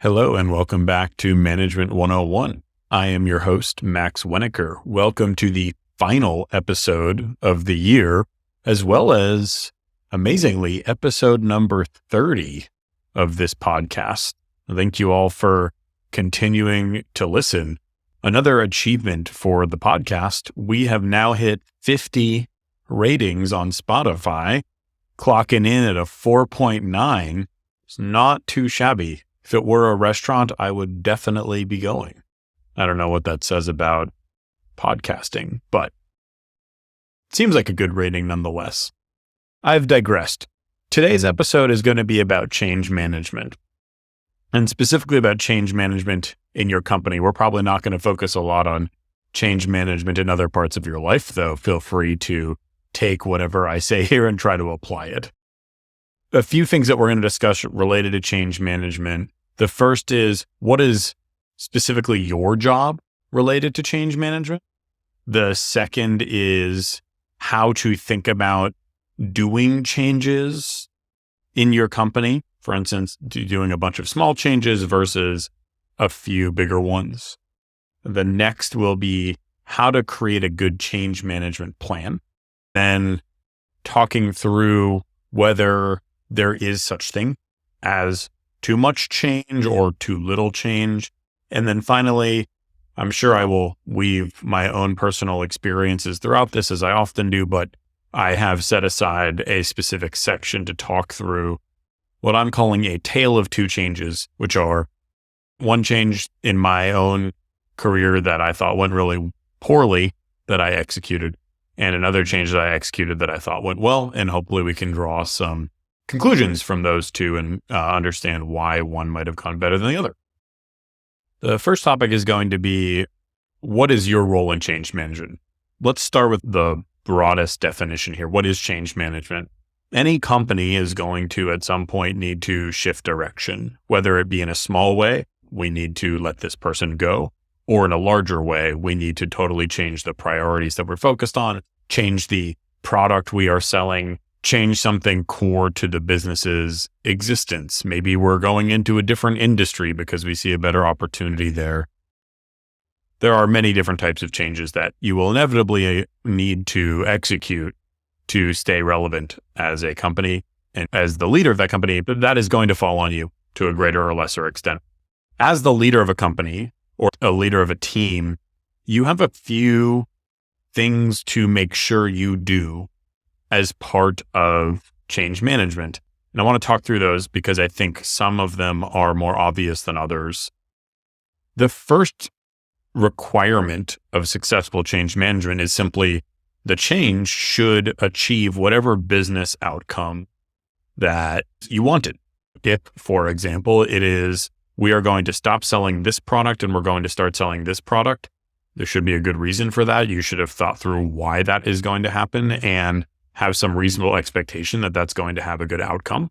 Hello and welcome back to Management 101. I am your host, Max Weniker. Welcome to the final episode of the year, as well as, amazingly, episode number 30 of this podcast. Thank you all for continuing to listen. Another achievement for the podcast, we have now hit 50 ratings on Spotify, clocking in at a 4.9. It's not too shabby. If it were a restaurant, I would definitely be going. I don't know what that says about podcasting, but it seems like a good rating nonetheless. I've digressed. Today's episode is going to be about change management, and specifically about change management in your company. We're probably not going to focus a lot on change management in other parts of your life, though. Feel free to take whatever I say here and try to apply it. A few things that we're going to discuss related to change management. The first is, what is specifically your job related to change management? The second is how to think about doing changes in your company. For instance, doing a bunch of small changes versus a few bigger ones. The next will be how to create a good change management plan. Then talking through whether there is such thing as too much change or too little change. And then finally, I'm sure I will weave my own personal experiences throughout this, as I often do, but I have set aside a specific section to talk through what I'm calling a tale of two changes, which are one change in my own career that I thought went really poorly that I executed, and another change that I executed that I thought went well. And hopefully we can draw some conclusions from those two and understand why one might have gone better than the other. The first topic is going to be, what is your role in change management? Let's start with the broadest definition here. What is change management? Any company is going to, at some point, need to shift direction, whether it be in a small way, we need to let this person go, or in a larger way, we need to totally change the priorities that we're focused on, change the product we are selling, change something core to the business's existence. Maybe we're going into a different industry because we see a better opportunity there. There are many different types of changes that you will inevitably need to execute to stay relevant as a company and as the leader of that company, but that is going to fall on you to a greater or lesser extent. As the leader of a company or a leader of a team, you have a few things to make sure you do as part of change management. And I want to talk through those because I think some of them are more obvious than others. The first requirement of successful change management is simply the change should achieve whatever business outcome that you wanted. If, for example, it is, we are going to stop selling this product and we're going to start selling this product, there should be a good reason for that. You should have thought through why that is going to happen and have some reasonable expectation that that's going to have a good outcome.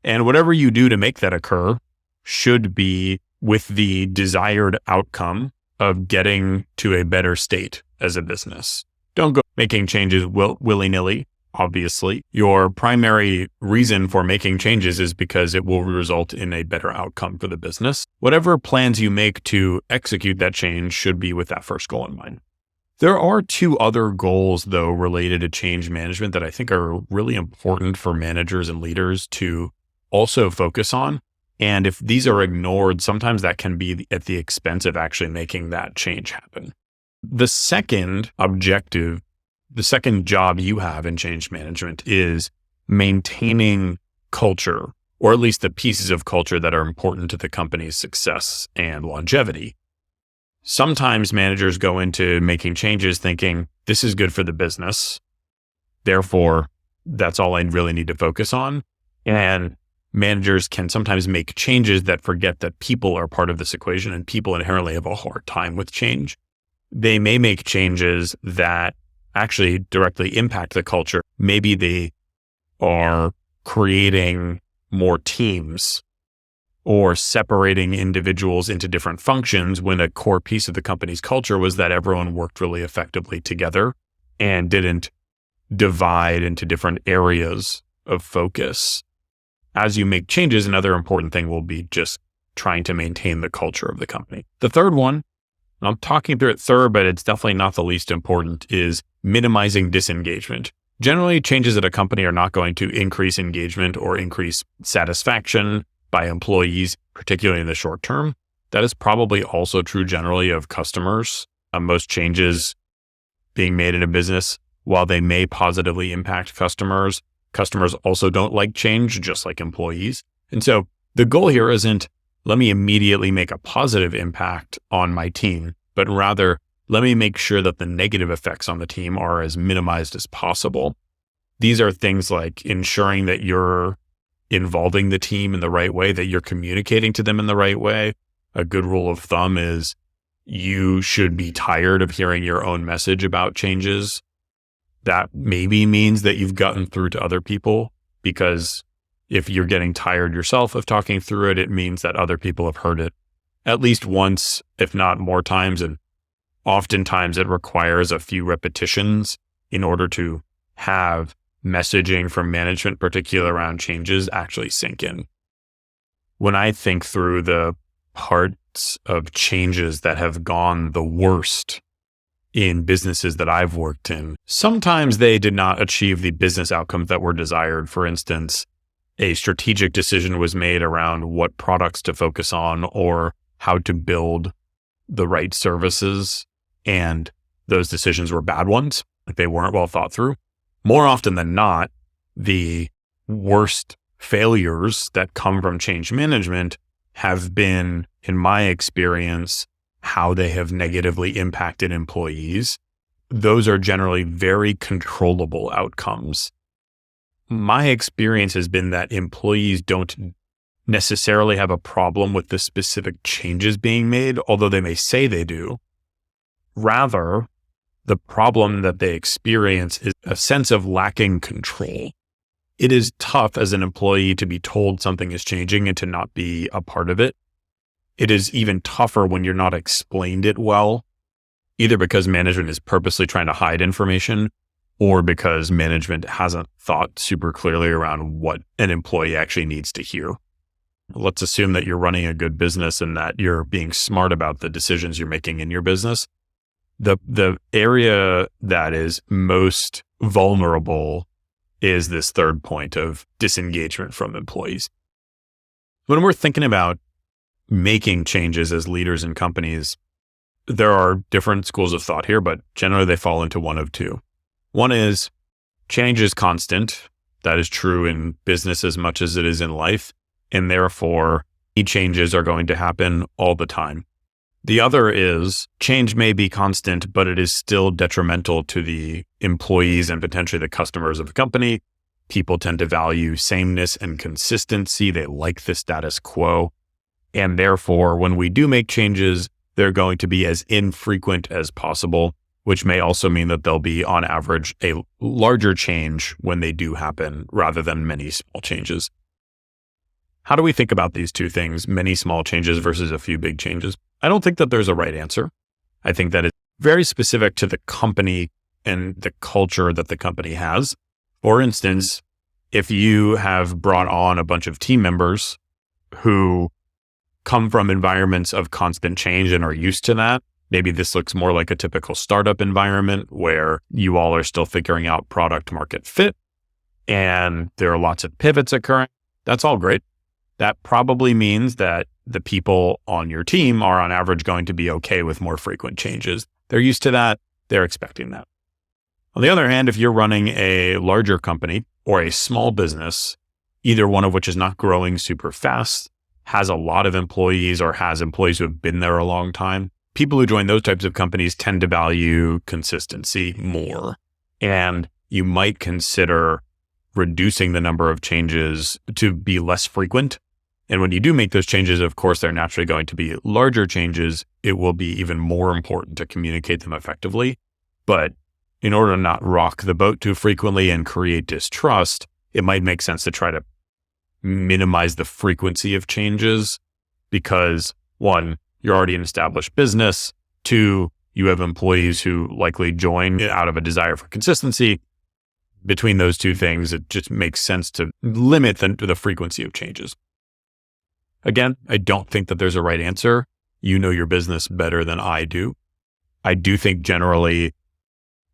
And whatever you do to make that occur should be with the desired outcome of getting to a better state as a business. Don't go making changes willy-nilly, obviously. Your primary reason for making changes is because it will result in a better outcome for the business. Whatever plans you make to execute that change should be with that first goal in mind. There are two other goals, though, related to change management that I think are really important for managers and leaders to also focus on. And if these are ignored, sometimes that can be at the expense of actually making that change happen. The second objective, the second job you have in change management is maintaining culture, or at least the pieces of culture that are important to the company's success and longevity. Sometimes managers go into making changes thinking, this is good for the business, therefore, that's all I really need to focus on. And managers can sometimes make changes that forget that people are part of this equation, and people inherently have a hard time with change. They may make changes that actually directly impact the culture. Maybe they are creating more teams or separating individuals into different functions when a core piece of the company's culture was that everyone worked really effectively together and didn't divide into different areas of focus. As you make changes, another important thing will be just trying to maintain the culture of the company. The third one, and I'm talking through it third, but it's definitely not the least important, is minimizing disengagement. Generally, changes at a company are not going to increase engagement or increase satisfaction by employees, particularly in the short term. That is probably also true generally of customers. Most changes being made in a business, while they may positively impact customers, customers also don't like change, just like employees. And so the goal here isn't, let me immediately make a positive impact on my team, but rather, let me make sure that the negative effects on the team are as minimized as possible. These are things like ensuring that you're involving the team in the right way, that you're communicating to them in the right way. A good rule of thumb is you should be tired of hearing your own message about changes. That maybe means that you've gotten through to other people, because if you're getting tired yourself of talking through it, it means that other people have heard it at least once, if not more times. And oftentimes it requires a few repetitions in order to have messaging from management, particularly around changes, actually sink in. When I think through the parts of changes that have gone the worst in businesses that I've worked in, sometimes they did not achieve the business outcomes that were desired. For instance, a strategic decision was made around what products to focus on or how to build the right services, and those decisions were bad ones. Like, they weren't well thought through. More often than not, the worst failures that come from change management have been, in my experience, how they have negatively impacted employees. Those are generally very controllable outcomes. My experience has been that employees don't necessarily have a problem with the specific changes being made, although they may say they do. Rather, the problem that they experience is a sense of lacking control. It is tough as an employee to be told something is changing and to not be a part of it. It is even tougher when you're not explained it well, either because management is purposely trying to hide information or because management hasn't thought super clearly around what an employee actually needs to hear. Let's assume that you're running a good business and that you're being smart about the decisions you're making in your business. The area that is most vulnerable is this third point of disengagement from employees. When we're thinking about making changes as leaders in companies, there are different schools of thought here, but generally they fall into one of two. One is change is constant. That is true in business as much as it is in life, and therefore changes are going to happen all the time. The other is change may be constant, but it is still detrimental to the employees and potentially the customers of the company. People tend to value sameness and consistency. They like the status quo. And therefore, when we do make changes, they're going to be as infrequent as possible, which may also mean that there'll be, on average, a larger change when they do happen rather than many small changes. How do we think about these two things, many small changes versus a few big changes? I don't think that there's a right answer. I think that it's very specific to the company and the culture that the company has. For instance, if you have brought on a bunch of team members who come from environments of constant change and are used to that, maybe this looks more like a typical startup environment where you all are still figuring out product market fit and there are lots of pivots occurring. That's all great. That probably means that the people on your team are on average going to be okay with more frequent changes. They're used to that. They're expecting that. On the other hand, if you're running a larger company or a small business, either one of which is not growing super fast, has a lot of employees, or has employees who have been there a long time, people who join those types of companies tend to value consistency more. And you might consider reducing the number of changes to be less frequent. And when you do make those changes, of course, they're naturally going to be larger changes. It will be even more important to communicate them effectively. But in order to not rock the boat too frequently and create distrust, it might make sense to try to minimize the frequency of changes because, one, you're already an established business. Two, you have employees who likely join out of a desire for consistency. Between those two things, it just makes sense to limit the frequency of changes. Again, I don't think that there's a right answer. You know your business better than I do. I do think generally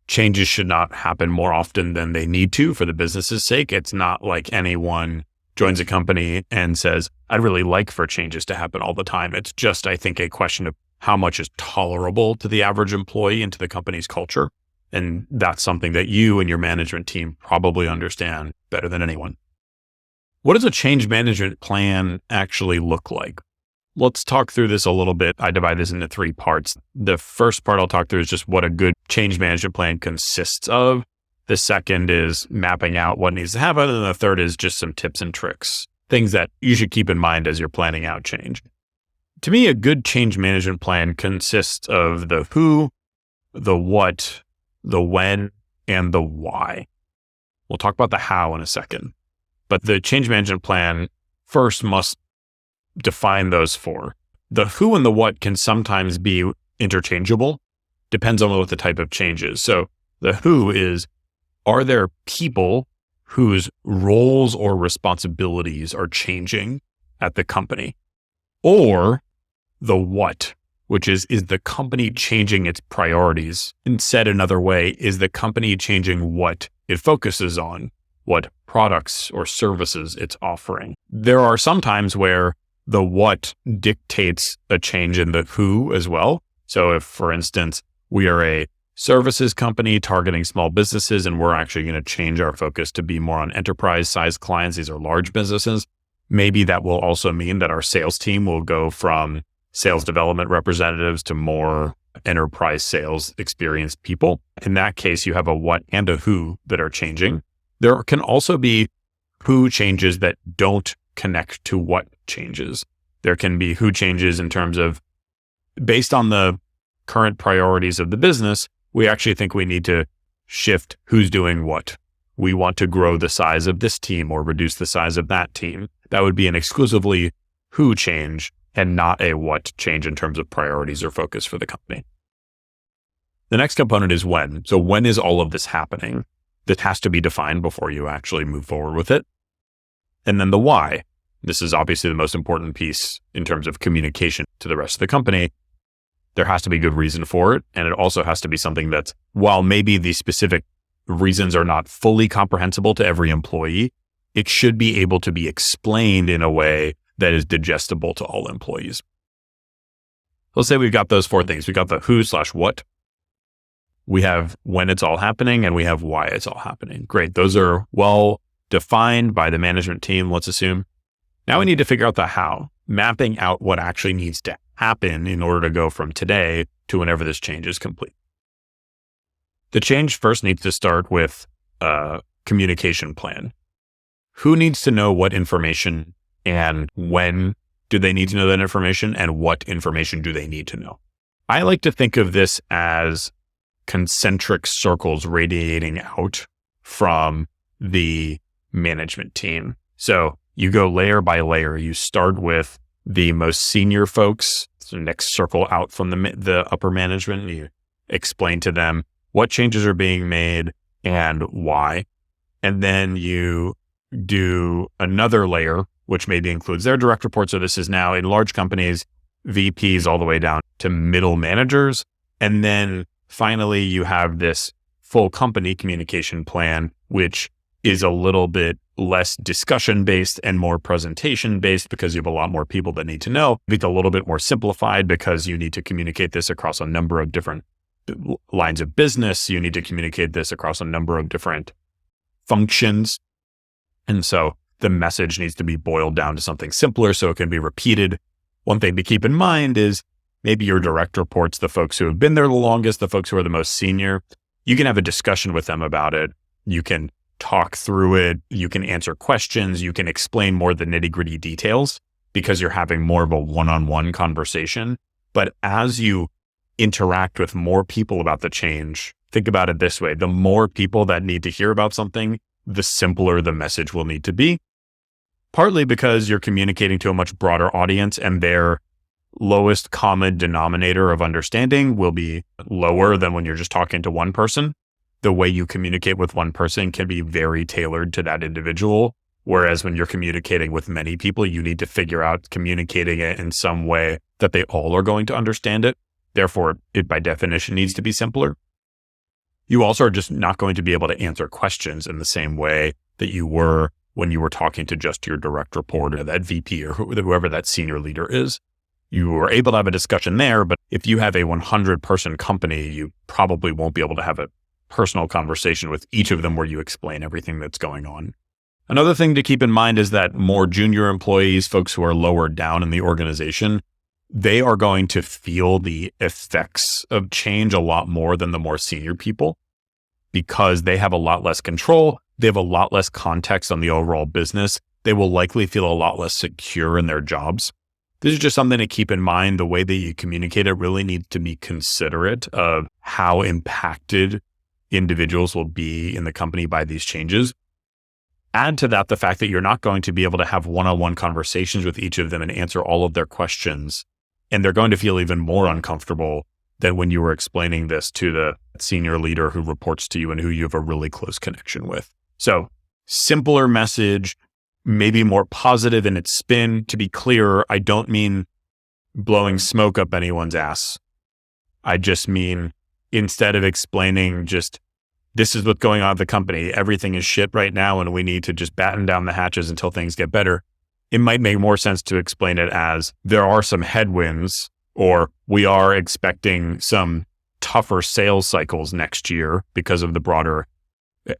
changes should not happen more often than they need to for the business's sake. It's not like anyone joins a company and says, I'd really like for changes to happen all the time. It's just, I think, a question of how much is tolerable to the average employee and to the company's culture. And that's something that you and your management team probably understand better than anyone. What does a change management plan actually look like? Let's talk through this a little bit. I divide this into 3 parts. The first part I'll talk through is just what a good change management plan consists of. The second is mapping out what needs to happen. And the third is just some tips and tricks, things that you should keep in mind as you're planning out change. To me, a good change management plan consists of the who, the what, the when, and the why. We'll talk about the how in a second. But the change management plan first must define those 4. The who and the what can sometimes be interchangeable, depends on what the type of change is. So the who is, are there people whose roles or responsibilities are changing at the company? Or the what, which is the company changing its priorities? And said another way, is the company changing what it focuses on, what products or services it's offering? There are some times where the what dictates a change in the who as well. So if, for instance, we are a services company targeting small businesses and we're actually going to change our focus to be more on enterprise-sized clients, these are large businesses, maybe that will also mean that our sales team will go from sales development representatives to more enterprise sales experienced people. In that case, you have a what and a who that are changing. There can also be who changes that don't connect to what changes. There can be who changes in terms of, based on the current priorities of the business, we actually think we need to shift who's doing what. We want to grow the size of this team or reduce the size of that team. That would be an exclusively who change and not a what change in terms of priorities or focus for the company. The next component is when. So when is all of this happening? That has to be defined before you actually move forward with it. And then the why. This is obviously the most important piece in terms of communication to the rest of the company. There has to be good reason for it. And it also has to be something that's, while maybe the specific reasons are not fully comprehensible to every employee, it should be able to be explained in a way that is digestible to all employees. Let's say we've got those 4 things. We've got the who/what. We have when it's all happening, and we have why it's all happening. Great. Those are well defined by the management team, let's assume. Now we need to figure out the how, mapping out what actually needs to happen in order to go from today to whenever this change is complete. The change first needs to start with a communication plan. Who needs to know what information, and when do they need to know that information, and what information do they need to know? I like to think of this as concentric circles radiating out from the management team. So you go layer by layer. You start with the most senior folks, so next circle out from the upper management. You explain to them what changes are being made and why. And then you do another layer, which maybe includes their direct reports. So this is now in large companies, VPs all the way down to middle managers. And then finally, you have this full company communication plan, which is a little bit less discussion-based and more presentation-based because you have a lot more people that need to know. It's a little bit more simplified because you need to communicate this across a number of different lines of business. You need to communicate this across a number of different functions. And so the message needs to be boiled down to something simpler so it can be repeated. One thing to keep in mind is maybe your direct reports, the folks who have been there the longest, the folks who are the most senior. You can have a discussion with them about it. You can talk through it. You can answer questions. You can explain more of the nitty-gritty details because you're having more of a one-on-one conversation. But as you interact with more people about the change, think about it this way. The more people that need to hear about something, the simpler the message will need to be. Partly because you're communicating to a much broader audience and their lowest common denominator of understanding will be lower than when you're just talking to one person. The way you communicate with one person can be very tailored to that individual Whereas when you're communicating with many people, you need to figure out communicating it in some way that they all are going to understand it. Therefore, it by definition needs to be simpler. You also are just not going to be able to answer questions in the same way that you were when you were talking to just your direct report or that VP or whoever that senior leader is. You were able to have a discussion there, but if you have a 100-person company, you probably won't be able to have a personal conversation with each of them where you explain everything that's going on. Another thing to keep in mind is that more junior employees, folks who are lower down in the organization, they are going to feel the effects of change a lot more than the more senior people because they have a lot less control. They have a lot less context on the overall business. They will likely feel a lot less secure in their jobs. This is just something to keep in mind. The way that you communicate it really needs to be considerate of how impacted individuals will be in the company by these changes. Add to that the fact that you're not going to be able to have one-on-one conversations with each of them and answer all of their questions. And they're going to feel even more uncomfortable than when you were explaining this to the senior leader who reports to you and who you have a really close connection with. So simpler message, maybe more positive in its spin. To be clear, I don't mean blowing smoke up anyone's ass. I just mean instead of explaining just, this is what's going on at the company, everything is shit right now and we need to just batten down the hatches until things get better. It might make more sense to explain it as there are some headwinds, or we are expecting some tougher sales cycles next year because of the broader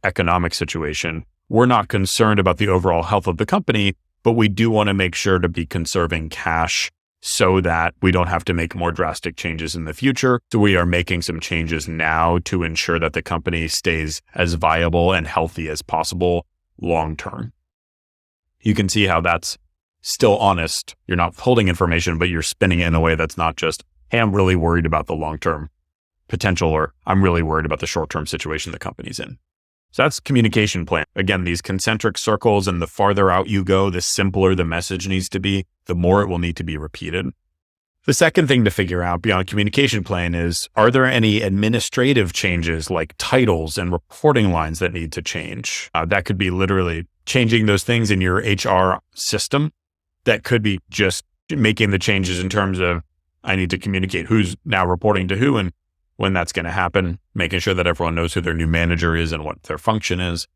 economic situation. We're not concerned about the overall health of the company, but we do want to make sure to be conserving cash so that we don't have to make more drastic changes in the future. So we are making some changes now to ensure that the company stays as viable and healthy as possible long term. You can see how that's still honest. You're not holding information, but you're spinning it in a way that's not just, hey, I'm really worried about the long-term potential, or I'm really worried about the short-term situation the company's in. So that's communication plan. Again, these concentric circles, and the farther out you go, the simpler the message needs to be, the more it will need to be repeated. The second thing to figure out beyond communication plan is, are there any administrative changes like titles and reporting lines that need to change? That could be literally changing those things in your HR system. That could be just making the changes in terms of, I need to communicate who's now reporting to who and when that's going to happen, making sure that everyone knows who their new manager is and what their function is.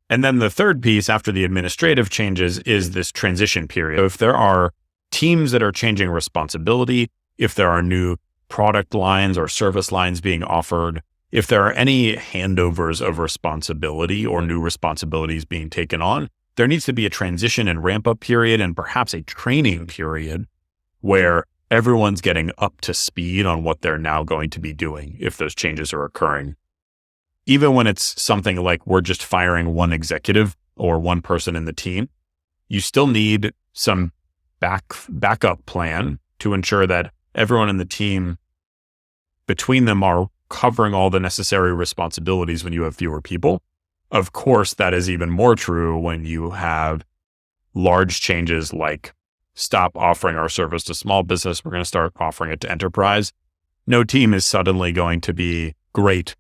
And then the third piece after the administrative changes is this transition period. So if there are teams that are changing responsibility, if there are new product lines or service lines being offered, if there are any handovers of responsibility or new responsibilities being taken on, there needs to be a transition and ramp up period and perhaps a training period where everyone's getting up to speed on what they're now going to be doing if those changes are occurring. Even when it's something like we're just firing one executive or one person in the team, you still need some backup plan to ensure that everyone in the team between them are covering all the necessary responsibilities when you have fewer people. Of course, that is even more true when you have large changes like stop offering our service to small business. We're going to start offering it to enterprise. No team is suddenly going to be great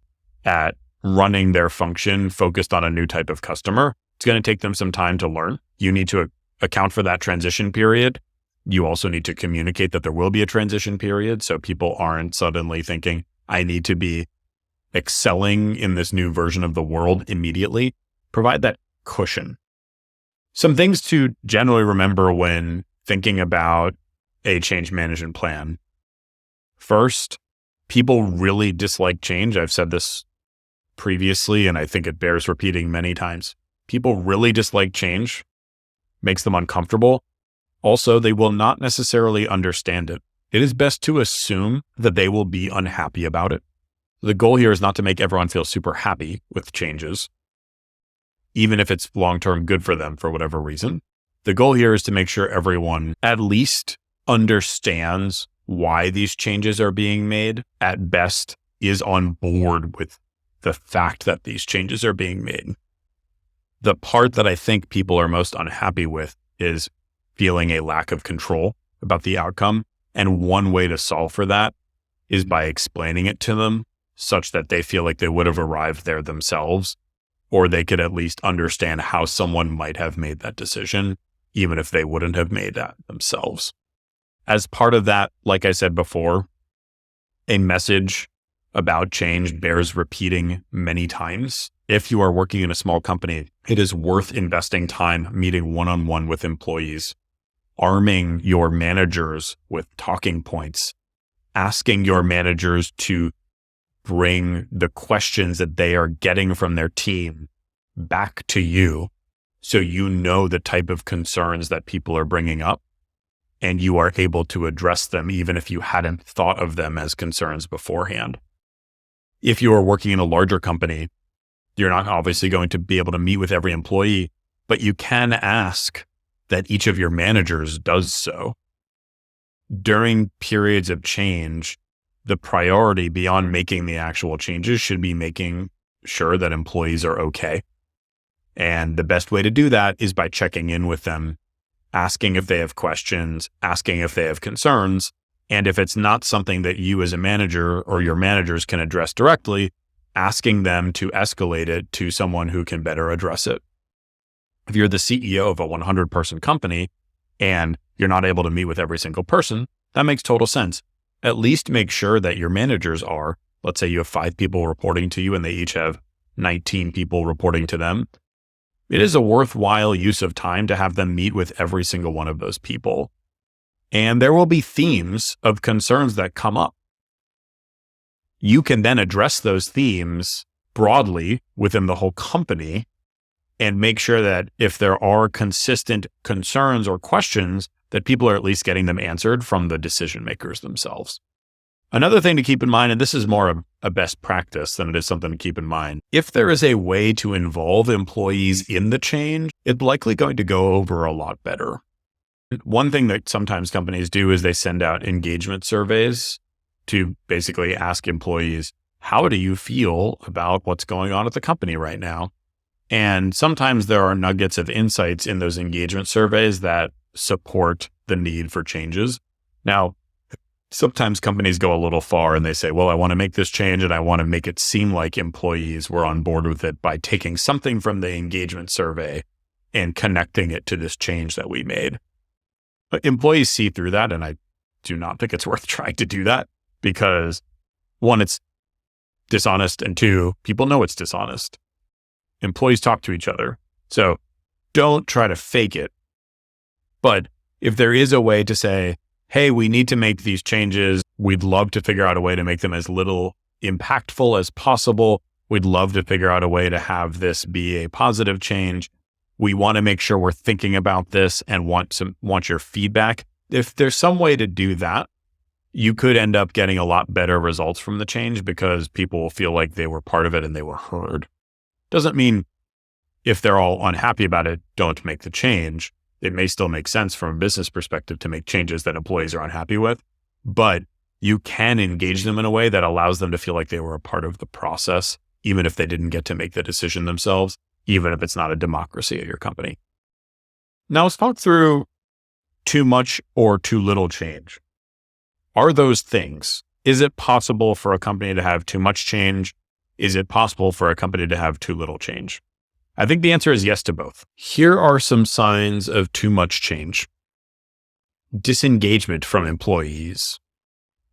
at running their function focused on a new type of customer. It's going to take them some time to learn. You need to account for that transition period. You also need to communicate that there will be a transition period so people aren't suddenly thinking, I need to be excelling in this new version of the world immediately. Provide that cushion. Some things to generally remember when thinking about a change management plan. First, people really dislike change. I've said this previously, and I think it bears repeating many times. People really dislike change, makes them uncomfortable. Also, they will not necessarily understand it. It is best to assume that they will be unhappy about it. The goal here is not to make everyone feel super happy with changes, even if it's long-term good for them for whatever reason. The goal here is to make sure everyone at least understands why these changes are being made, at best is on board with the fact that these changes are being made. The part that I think people are most unhappy with is feeling a lack of control about the outcome. And one way to solve for that is by explaining it to them such that they feel like they would have arrived there themselves, or they could at least understand how someone might have made that decision, even if they wouldn't have made that themselves. As part of that, like I said before, a message about change bears repeating many times. If you are working in a small company, it is worth investing time meeting one-on-one with employees, arming your managers with talking points, asking your managers to bring the questions that they are getting from their team back to you, so you know the type of concerns that people are bringing up and you are able to address them even if you hadn't thought of them as concerns beforehand. If you are working in a larger company, you're not obviously going to be able to meet with every employee, but you can ask that each of your managers does so. During periods of change, the priority beyond making the actual changes should be making sure that employees are okay. And the best way to do that is by checking in with them, asking if they have questions, asking if they have concerns. And if it's not something that you as a manager or your managers can address directly, asking them to escalate it to someone who can better address it. If you're the CEO of a 100-person company and you're not able to meet with every single person, that makes total sense. At least make sure that your managers are. Let's say you have 5 people reporting to you and they each have 19 people reporting to them. It is a worthwhile use of time to have them meet with every single one of those people. And there will be themes of concerns that come up. You can then address those themes broadly within the whole company and make sure that if there are consistent concerns or questions, that people are at least getting them answered from the decision makers themselves. Another thing to keep in mind, and this is more of a best practice than it is something to keep in mind, if there is a way to involve employees in the change, it's likely going to go over a lot better. One thing that sometimes companies do is they send out engagement surveys to basically ask employees, how do you feel about what's going on at the company right now? And sometimes there are nuggets of insights in those engagement surveys that support the need for changes. Now, sometimes companies go a little far and they say, well, I want to make this change and I want to make it seem like employees were on board with it by taking something from the engagement survey and connecting it to this change that we made. But employees see through that, and I do not think it's worth trying to do that because, one, it's dishonest, and two, people know it's dishonest. Employees talk to each other. So don't try to fake it. But if there is a way to say, hey, we need to make these changes, we'd love to figure out a way to make them as little impactful as possible. We'd love to figure out a way to have this be a positive change. We want to make sure we're thinking about this and want your feedback. If there's some way to do that, you could end up getting a lot better results from the change because people will feel like they were part of it and they were heard. Doesn't mean if they're all unhappy about it, don't make the change. It may still make sense from a business perspective to make changes that employees are unhappy with, but you can engage them in a way that allows them to feel like they were a part of the process, even if they didn't get to make the decision themselves, even if it's not a democracy at your company. Now let's talk through too much or too little change. Are those things? Is it possible for a company to have too much change? Is it possible for a company to have too little change? I think the answer is yes to both. Here are some signs of too much change. Disengagement from employees,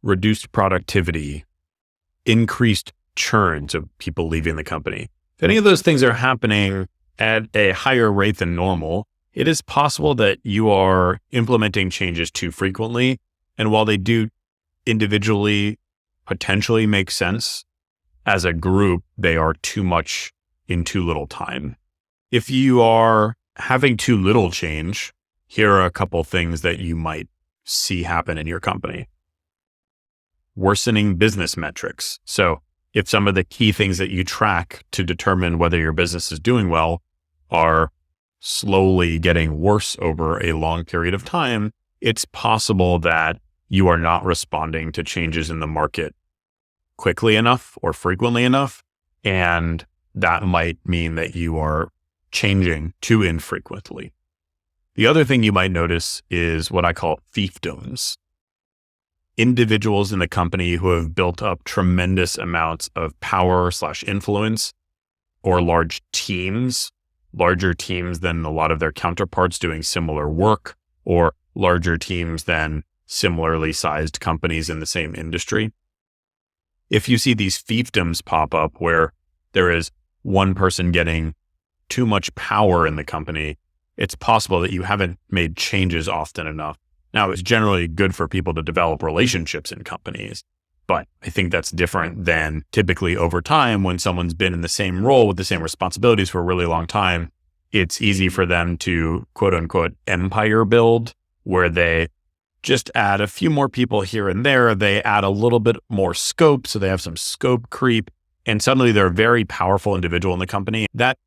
reduced productivity, increased churns of people leaving the company. If any of those things are happening at a higher rate than normal, it is possible that you are implementing changes too frequently. And while they do individually potentially make sense, as a group, they are too much in too little time. If you are having too little change, here are a couple things that you might see happen in your company. Worsening business metrics. So if some of the key things that you track to determine whether your business is doing well are slowly getting worse over a long period of time, it's possible that you are not responding to changes in the market quickly enough or frequently enough. And that might mean that you are changing too infrequently. The other thing you might notice is what I call fiefdoms. Individuals in the company who have built up tremendous amounts of power/influence or large teams, larger teams than a lot of their counterparts doing similar work, or larger teams than similarly sized companies in the same industry. If you see these fiefdoms pop up where there is one person getting too much power in the company, it's possible that you haven't made changes often enough. Now, it's generally good for people to develop relationships in companies, but I think that's different than typically over time when someone's been in the same role with the same responsibilities for a really long time. It's easy for them to quote unquote empire build, where they just add a few more people here and there. They add a little bit more scope, so they have some scope creep, and suddenly they're a very powerful individual in the company. That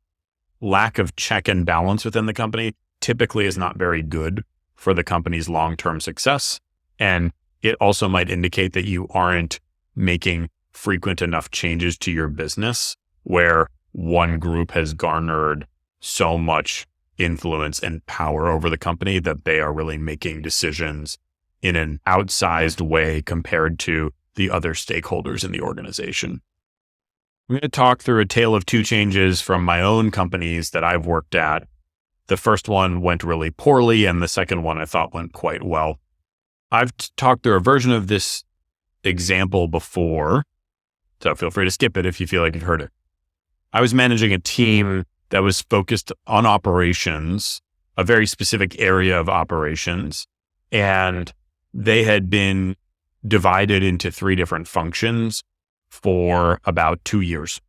lack of check and balance within the company typically is not very good for the company's long-term success. And it also might indicate that you aren't making frequent enough changes to your business where one group has garnered so much influence and power over the company that they are really making decisions in an outsized way compared to the other stakeholders in the organization. I'm going to talk through a tale of two changes from my own companies that I've worked at. The first one went really poorly, and the second one I thought went quite well. I've talked through a version of this example before, so feel free to skip it if you feel like you've heard it. I was managing a team that was focused on operations, a very specific area of operations, and they had been divided into 3 different functions for about 2 years.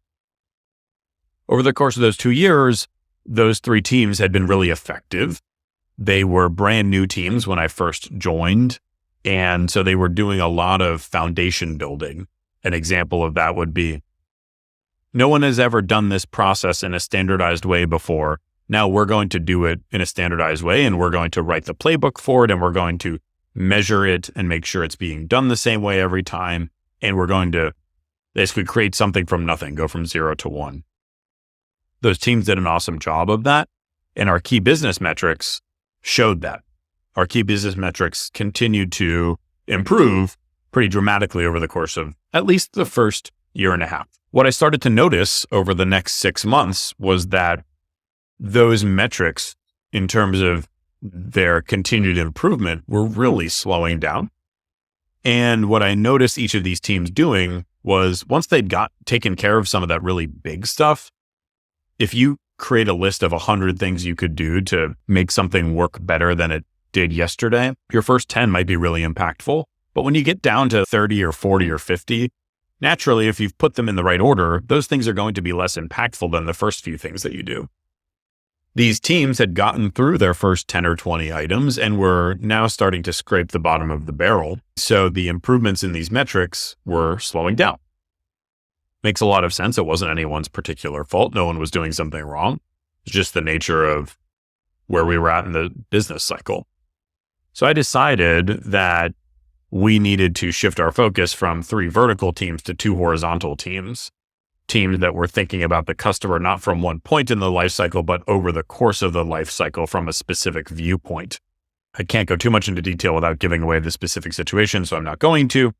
Over the course of those 2 years, those 3 teams had been really effective. They were brand new teams when I first joined, and so they were doing a lot of foundation building. An example of that would be, no one has ever done this process in a standardized way before. Now we're going to do it in a standardized way, and we're going to write the playbook for it, and we're going to measure it and make sure it's being done the same way every time. And we're going to basically create something from nothing, go from 0 to 1. Those teams did an awesome job of that. And our key business metrics showed that. Our key business metrics continued to improve pretty dramatically over the course of at least the first year and a half. What I started to notice over the next 6 months was that those metrics, in terms of their continued improvement, were really slowing down. And what I noticed each of these teams doing was, once they'd got taken care of some of that really big stuff, if you create a list of 100 things you could do to make something work better than it did yesterday, your first 10 might be really impactful. But when you get down to 30 or 40 or 50, naturally, if you've put them in the right order, those things are going to be less impactful than the first few things that you do. These teams had gotten through their first 10 or 20 items and were now starting to scrape the bottom of the barrel. So the improvements in these metrics were slowing down. Makes a lot of sense. It wasn't anyone's particular fault. No one was doing something wrong. It's just the nature of where we were at in the business cycle. So I decided that we needed to shift our focus from 3 vertical teams to 2 horizontal teams that were thinking about the customer not from one point in the life cycle, but over the course of the life cycle from a specific viewpoint. I can't go too much into detail without giving away the specific situation, so I'm not going to,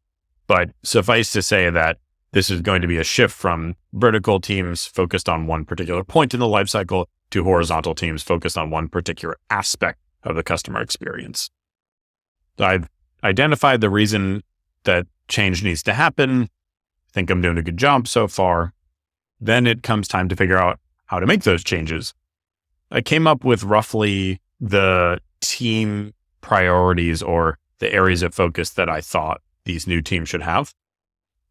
but suffice to say that this is going to be a shift from vertical teams focused on one particular point in the life cycle to horizontal teams focused on one particular aspect of the customer experience. So I've identified the reason that change needs to happen. I think I'm doing a good job so far. Then it comes time to figure out how to make those changes. I came up with roughly the team priorities or the areas of focus that I thought these new teams should have.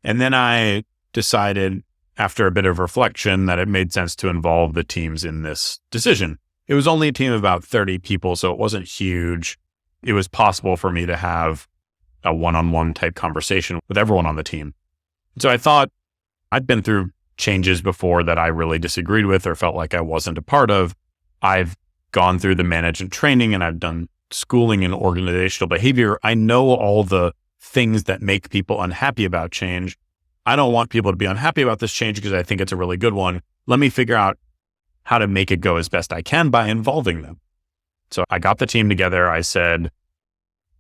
And then I decided, after a bit of reflection, that it made sense to involve the teams in this decision. It was only a team of about 30 people, so it wasn't huge. It was possible for me to have a one-on-one type conversation with everyone on the team. So I thought, I'd been through changes before that I really disagreed with or felt like I wasn't a part of. I've gone through the management training and I've done schooling in organizational behavior. I know all the things that make people unhappy about change. I don't want people to be unhappy about this change because I think it's a really good one. Let me figure out how to make it go as best I can by involving them. So I got the team together. I said,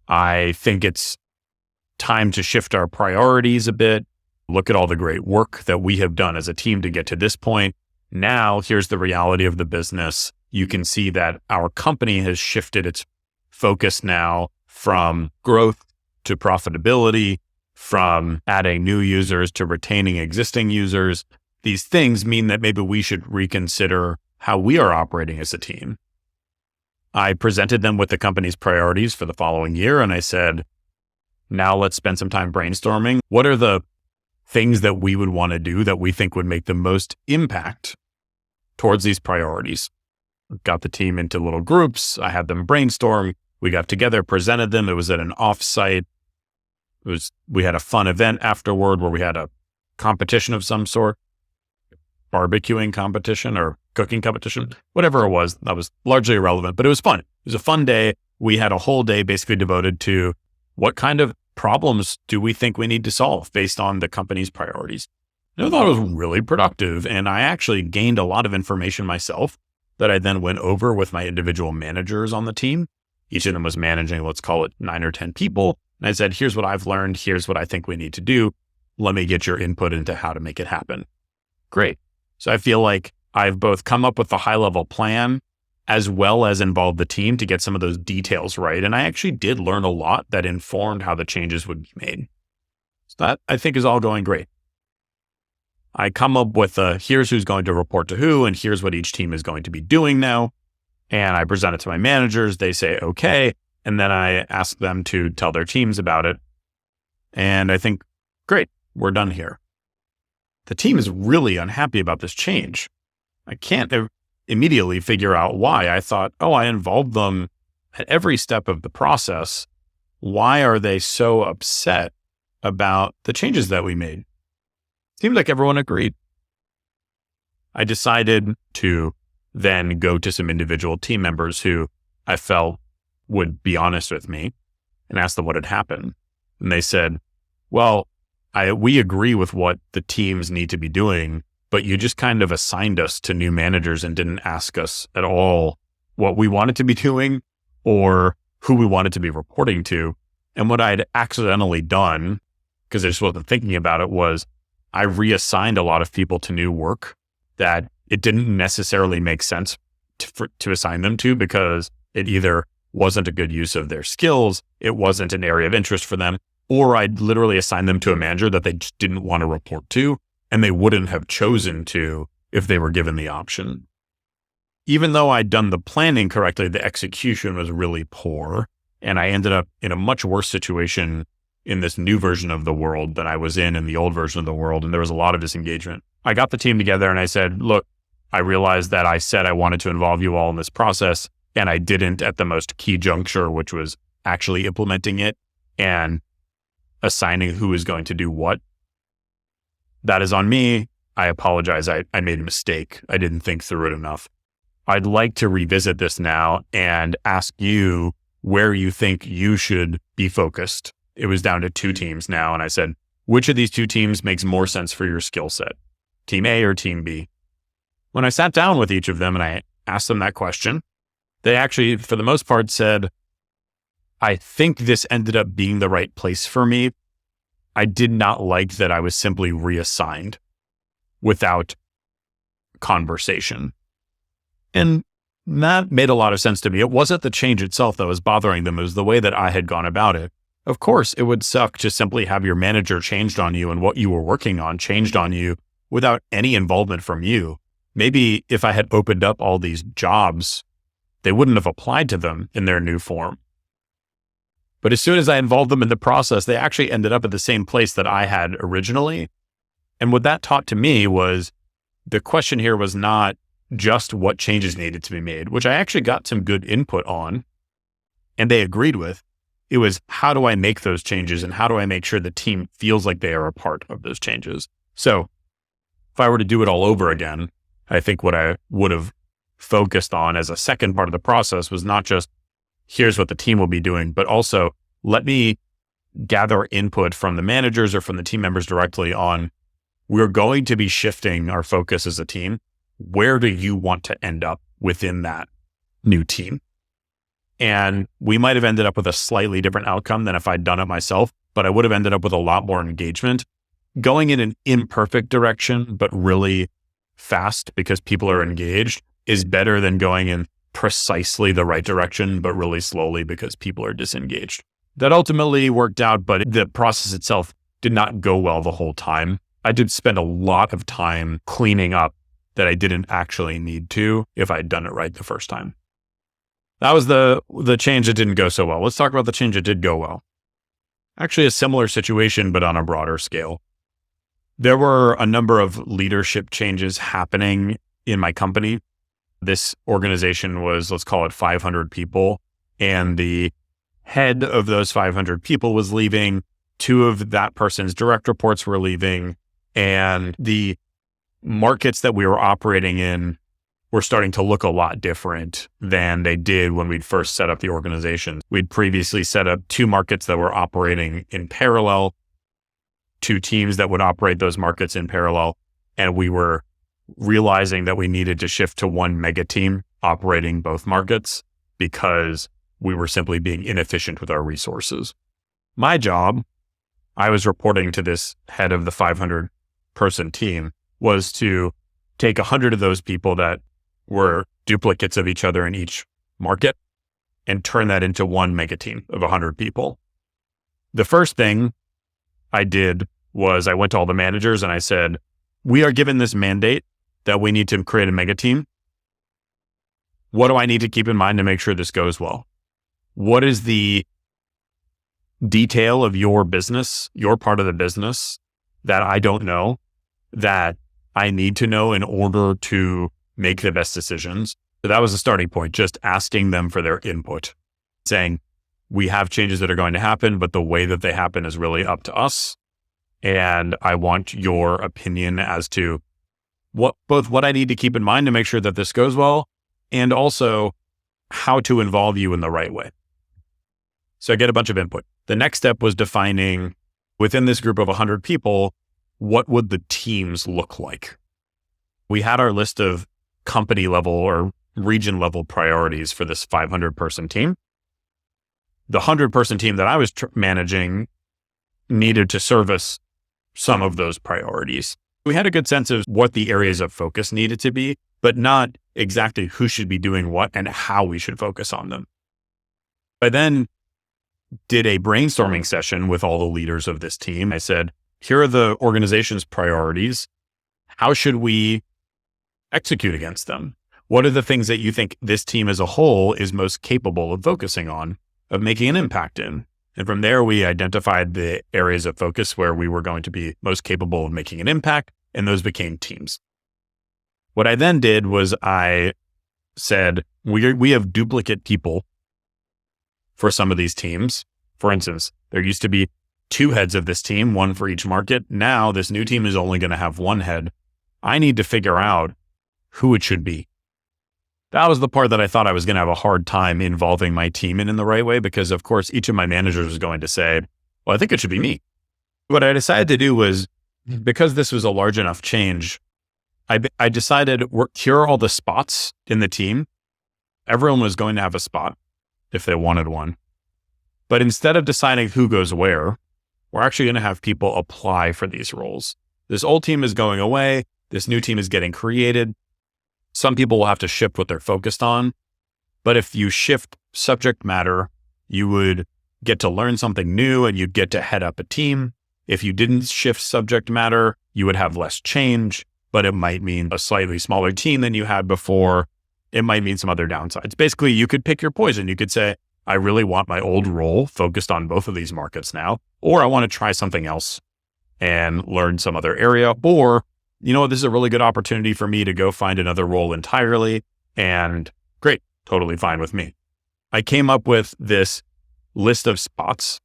I think it's time to shift our priorities a bit. Look at all the great work that we have done as a team to get to this point. Now, here's the reality of the business. You can see that our company has shifted its focus now from growth to profitability, from adding new users to retaining existing users. These things mean that maybe we should reconsider how we are operating as a team. I presented them with the company's priorities for the following year, and I said, now let's spend some time brainstorming. What are the things that we would want to do that we think would make the most impact towards these priorities? Got the team into little groups. I had them brainstorm. We got together, presented them. It was at an offsite. We had a fun event afterward where we had a competition of some sort, barbecuing competition or cooking competition, whatever it was. That was largely irrelevant, but it was fun. It was a fun day. We had a whole day basically devoted to what kind of problems do we think we need to solve based on the company's priorities. And I thought it was really productive. And I actually gained a lot of information myself that I then went over with my individual managers on the team. Each of them was managing, let's call it 9 or 10 people. And I said, here's what I've learned. Here's what I think we need to do. Let me get your input into how to make it happen. Great. So I feel like I've both come up with a high level plan as well as involved the team to get some of those details right. And I actually did learn a lot that informed how the changes would be made. So that I think is all going great. I come up with here's who's going to report to who, and here's what each team is going to be doing now. And I present it to my managers. They say, okay. And then I ask them to tell their teams about it. And I think, great, we're done here. The team is really unhappy about this change. I can't immediately figure out why. I thought, I involved them at every step of the process. Why are they so upset about the changes that we made? Seemed like everyone agreed. I decided to then go to some individual team members who I felt would be honest with me and ask them what had happened. And they said, well, we agree with what the teams need to be doing, but you just kind of assigned us to new managers and didn't ask us at all what we wanted to be doing or who we wanted to be reporting to. And what I'd accidentally done, because I just wasn't thinking about it, was I reassigned a lot of people to new work that it didn't necessarily make sense to assign them to, because it either wasn't a good use of their skills, it wasn't an area of interest for them, or I'd literally assigned them to a manager that they just didn't want to report to, and they wouldn't have chosen to if they were given the option. Even though I'd done the planning correctly, the execution was really poor, and I ended up in a much worse situation in this new version of the world than I was in the old version of the world, and there was a lot of disengagement. I got the team together and I said, look, I realized that I said I wanted to involve you all in this process, and I didn't at the most key juncture, which was actually implementing it and assigning who is going to do what. That is on me. I apologize. I made a mistake. I didn't think through it enough. I'd like to revisit this now and ask you where you think you should be focused. It was down to 2 teams now. And I said, which of these 2 teams makes more sense for your skill set? Team A or Team B? When I sat down with each of them and I asked them that question, they actually, for the most part, said, I think this ended up being the right place for me. I did not like that I was simply reassigned without conversation. And that made a lot of sense to me. It wasn't the change itself that was bothering them. It was the way that I had gone about it. Of course, it would suck to simply have your manager changed on you and what you were working on changed on you without any involvement from you. Maybe if I had opened up all these jobs, they wouldn't have applied to them in their new form. But as soon as I involved them in the process, they actually ended up at the same place that I had originally. And what that taught to me was the question here was not just what changes needed to be made, which I actually got some good input on and they agreed with. It was, how do I make those changes and how do I make sure the team feels like they are a part of those changes? So if I were to do it all over again, I think what I would have focused on as a second part of the process was not just here's what the team will be doing, but also let me gather input from the managers or from the team members directly on, we're going to be shifting our focus as a team. Where do you want to end up within that new team? And we might have ended up with a slightly different outcome than if I'd done it myself, but I would have ended up with a lot more engagement, going in an imperfect direction, but really fast because people are engaged is better than going in precisely the right direction, but really slowly because people are disengaged. That ultimately worked out, but the process itself did not go well the whole time. I did spend a lot of time cleaning up that I didn't actually need to if I'd done it right the first time. That was the change that didn't go so well. Let's talk about the change that did go well. Actually, a similar situation, but on a broader scale. There were a number of leadership changes happening in my company. This organization was, let's call it 500 people, and the head of those 500 people was leaving. 2 of that person's direct reports were leaving, and the markets that we were operating in were starting to look a lot different than they did when we'd first set up the organization. We'd previously set up 2 markets that were operating in parallel, 2 teams that would operate those markets in parallel, and we were realizing that we needed to shift to 1 mega team operating both markets because we were simply being inefficient with our resources. My job, I was reporting to this head of the 500 person team, was to take 100 of those people that were duplicates of each other in each market and turn that into 1 mega team of 100 people. The first thing I did was I went to all the managers and I said, we are given this mandate that we need to create a mega team. What do I need to keep in mind to make sure this goes well? What is the detail of your business, your part of the business that I don't know, that I need to know in order to make the best decisions? So that was the starting point, just asking them for their input, saying, we have changes that are going to happen, but the way that they happen is really up to us. And I want your opinion as to both what I need to keep in mind to make sure that this goes well, and also how to involve you in the right way. So I get a bunch of input. The next step was defining within this group of 100 people, what would the teams look like? We had our list of company level or region level priorities for this 500 person team. The 100 person team that I was managing needed to service some of those priorities. We had a good sense of what the areas of focus needed to be, but not exactly who should be doing what and how we should focus on them. I then did a brainstorming session with all the leaders of this team. I said, here are the organization's priorities. How should we execute against them? What are the things that you think this team as a whole is most capable of focusing on, of making an impact in? And from there, we identified the areas of focus where we were going to be most capable of making an impact, and those became teams. What I then did was I said, we have duplicate people for some of these teams. For instance, there used to be 2 heads of this team, 1 for each market. Now this new team is only going to have 1 head. I need to figure out who it should be. That was the part that I thought I was going to have a hard time involving my team in the right way, because of course, each of my managers was going to say, well, I think it should be me. What I decided to do was, because this was a large enough change, I decided here are all the spots in the team. Everyone was going to have a spot if they wanted one. But instead of deciding who goes where, we're actually going to have people apply for these roles. This old team is going away. This new team is getting created. Some people will have to shift what they're focused on. But if you shift subject matter, you would get to learn something new and you'd get to head up a team. If you didn't shift subject matter, you would have less change, but it might mean a slightly smaller team than you had before. It might mean some other downsides. Basically, you could pick your poison. You could say, I really want my old role focused on both of these markets now, or I want to try something else and learn some other area, or this is a really good opportunity for me to go find another role entirely, and great, totally fine with me. I came up with this list of spots.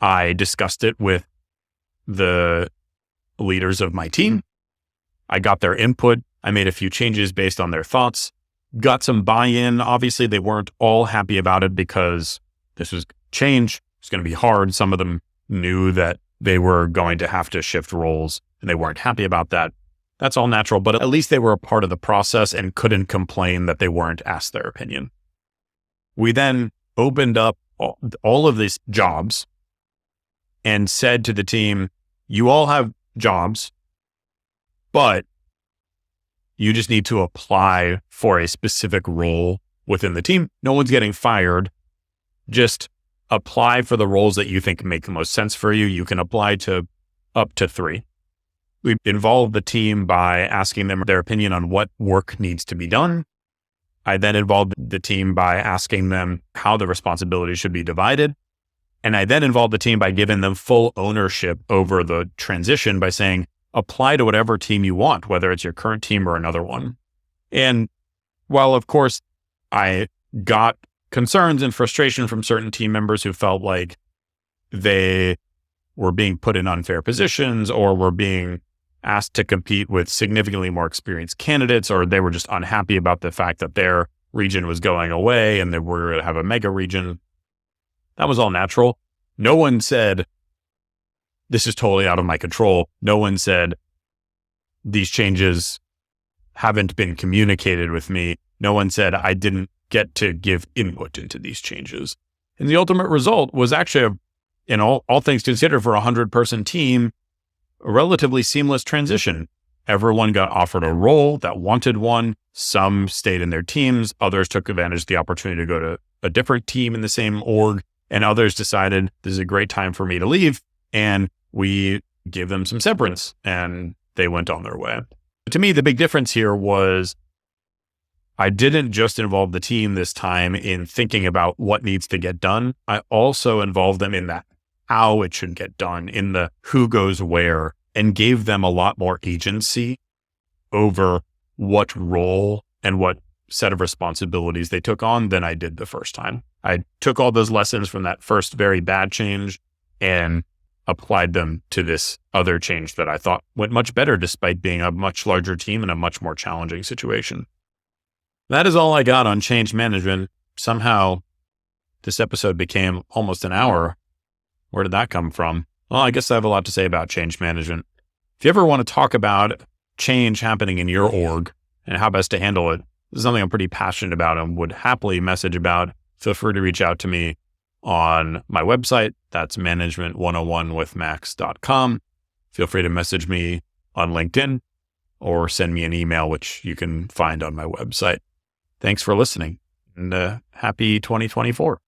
I discussed it with the leaders of my team. I got their input. I made a few changes based on their thoughts, got some buy-in. Obviously, they weren't all happy about it because this was change. It's going to be hard. Some of them knew that they were going to have to shift roles and they weren't happy about that. That's all natural, but at least they were a part of the process and couldn't complain that they weren't asked their opinion. We then opened up all of these jobs and said to the team, you all have jobs, but You just need to apply for a specific role within the team. No one's getting fired. Just apply for the roles that you think make the most sense for you. You can apply to up to 3. We involved the team by asking them their opinion on what work needs to be done. I then involved the team by asking them how the responsibilities should be divided. And I then involved the team by giving them full ownership over the transition by saying, apply to whatever team you want, whether it's your current team or another one. And while, of course, I got concerns and frustration from certain team members who felt like they were being put in unfair positions or were being asked to compete with significantly more experienced candidates, or they were just unhappy about the fact that their region was going away and they were going to have a mega region. That was all natural. No one said, this is totally out of my control. No one said, these changes haven't been communicated with me. No one said, I didn't get to give input into these changes. And the ultimate result was actually, in all things considered, for a 100-person team, a relatively seamless transition. Everyone got offered a role that wanted one. Some stayed in their teams. Others took advantage of the opportunity to go to a different team in the same org. And others decided this is a great time for me to leave. And we gave them some severance and they went on their way. To me, the big difference here was I didn't just involve the team this time in thinking about what needs to get done. I also involved them in that how it should get done, in the who goes where, and gave them a lot more agency over what role and what set of responsibilities they took on than I did the first time. I took all those lessons from that first very bad change and applied them to this other change that I thought went much better despite being a much larger team and a much more challenging situation. That is all I got on change management. Somehow this episode became almost an hour. Where did that come from? Well, I guess I have a lot to say about change management. If you ever want to talk about change happening in your org and how best to handle it, this is something I'm pretty passionate about and would happily message about. Feel free to reach out to me on my website. That's management101withmax.com. Feel free to message me on LinkedIn or send me an email, which you can find on my website. Thanks for listening and happy 2024.